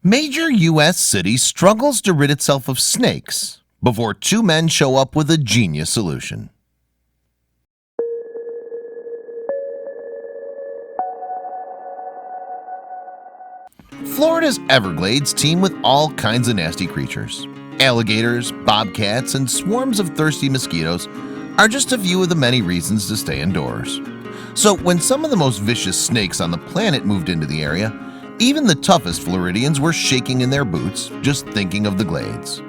Major U.S. city struggles to rid itself of snakes before two men show up with a genius solution. Florida's Everglades teem with all kinds of nasty creatures. Alligators, bobcats, and swarms of thirsty mosquitoes are just a few of the many reasons to stay indoors. So when some of the most vicious snakes on the planet moved into the area, even the toughest Floridians were shaking in their boots just thinking of the glades.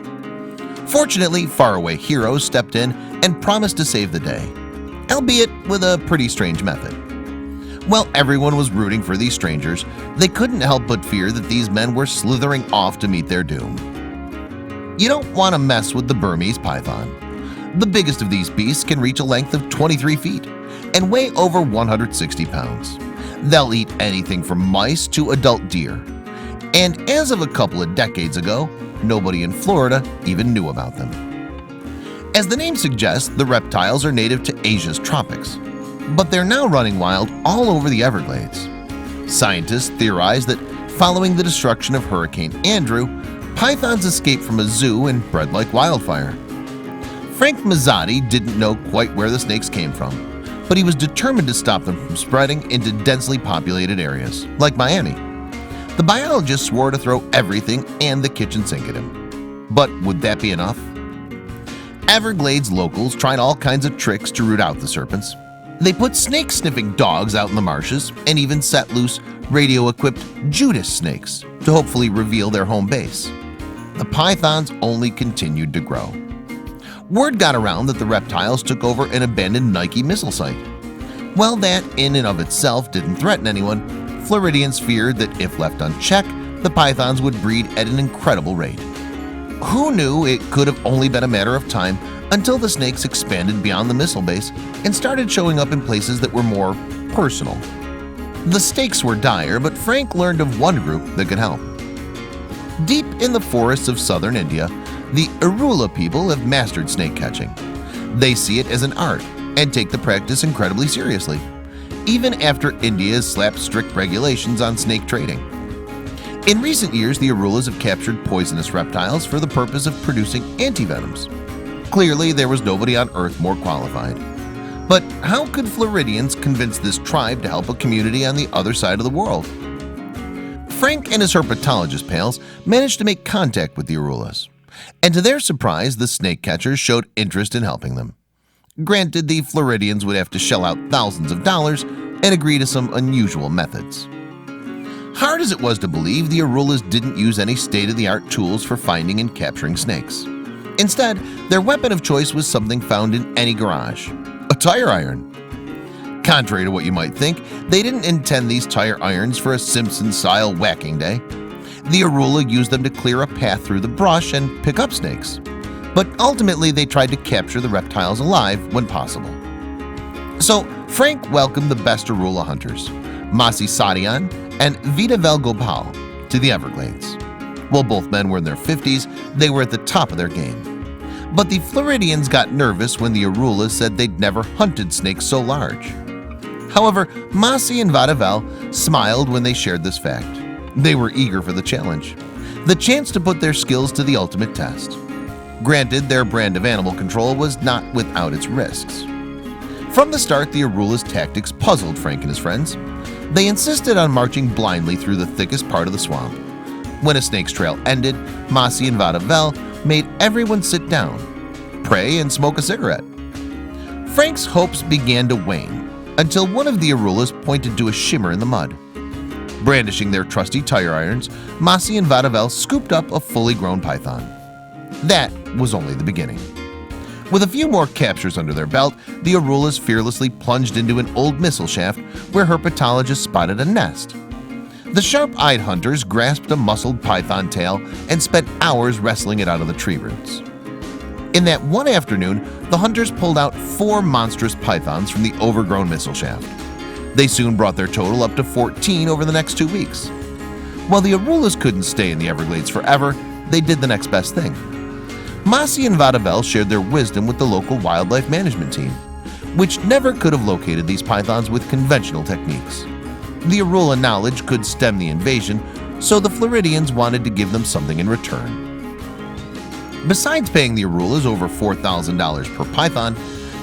Fortunately, faraway heroes stepped in and promised to save the day, albeit with a pretty strange method. While everyone was rooting for these strangers, they couldn't help but fear that these men were slithering off to meet their doom. You don't want to mess with the Burmese python. The biggest of these beasts can reach a length of 23 feet and weigh over 160 pounds. They'll eat anything from mice to adult deer. And as of a couple of decades ago, nobody in Florida even knew about them. As the name suggests, the reptiles are native to Asia's tropics, but they're now running wild all over the Everglades. Scientists theorize that following the destruction of Hurricane Andrew, pythons escaped from a zoo and bred like wildfire. Frank Mazzotti didn't know quite where the snakes came from, but he was determined to stop them from spreading into densely populated areas, like Miami. The biologist swore to throw everything and the kitchen sink at him. But would that be enough? Everglades locals tried all kinds of tricks to root out the serpents. They put snake-sniffing dogs out in the marshes and even set loose radio-equipped Judas snakes to hopefully reveal their home base. The pythons only continued to grow. Word got around that the reptiles took over an abandoned Nike missile site. While that in and of itself didn't threaten anyone, Floridians feared that if left unchecked, the pythons would breed at an incredible rate. Who knew it could have only been a matter of time until the snakes expanded beyond the missile base and started showing up in places that were more personal. The stakes were dire, but Frank learned of one group that could help. Deep in the forests of southern India, the Arula people have mastered snake catching. They see it as an art and take the practice incredibly seriously, even after India has slapped strict regulations on snake trading. In recent years, the Arulas have captured poisonous reptiles for the purpose of producing antivenoms. Clearly, there was nobody on Earth more qualified. But how could Floridians convince this tribe to help a community on the other side of the world? Frank and his herpetologist pals managed to make contact with the Arulas, and to their surprise, the snake catchers showed interest in helping them. Granted, the Floridians would have to shell out thousands of dollars and agree to some unusual methods. Hard as it was to believe, the Arulas didn't use any state-of-the-art tools for finding and capturing snakes. Instead, their weapon of choice was something found in any garage: a tire iron. Contrary to what you might think, they didn't intend these tire irons for a Simpson-style whacking day. The Arula used them to clear a path through the brush and pick up snakes. But ultimately, they tried to capture the reptiles alive when possible. So Frank welcomed the best Arula hunters, Masi Sadian and Vidavel Gopal, to the Everglades. While both men were in their 50s, they were at the top of their game. But the Floridians got nervous when the Arulas said they'd never hunted snakes so large. However, Masi and Vadavel smiled when they shared this fact. They were eager for the challenge, the chance to put their skills to the ultimate test. Granted, their brand of animal control was not without its risks. From the start, the Arulas' tactics puzzled Frank and his friends. They insisted on marching blindly through the thickest part of the swamp. When a snake's trail ended, Masi and Vadavel made everyone sit down, pray, and smoke a cigarette. Frank's hopes began to wane until one of the Arulas pointed to a shimmer in the mud. Brandishing their trusty tire irons, Masi and Vadavel scooped up a fully grown python. That was only the beginning. With a few more captures under their belt, the Arulas fearlessly plunged into an old missile shaft where herpetologists spotted a nest. The sharp-eyed hunters grasped a muscled python tail and spent hours wrestling it out of the tree roots. In that one afternoon, the hunters pulled out 4 monstrous pythons from the overgrown missile shaft. They soon brought their total up to 14 over the next 2 weeks. While the Arulas couldn't stay in the Everglades forever, they did the next best thing. Masi and Vadavel shared their wisdom with the local wildlife management team, which never could have located these pythons with conventional techniques. The Arula knowledge could stem the invasion, so the Floridians wanted to give them something in return. Besides paying the Arulas over $4,000 per python,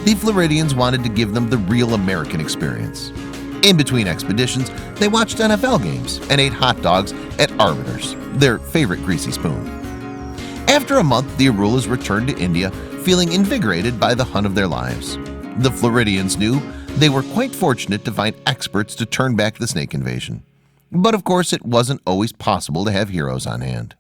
the Floridians wanted to give them the real American experience. In between expeditions, they watched NFL games and ate hot dogs at Arbiter's, their favorite greasy spoon. After a month, the Arulas returned to India, feeling invigorated by the hunt of their lives. The Floridians knew they were quite fortunate to find experts to turn back the snake invasion. But of course, it wasn't always possible to have heroes on hand.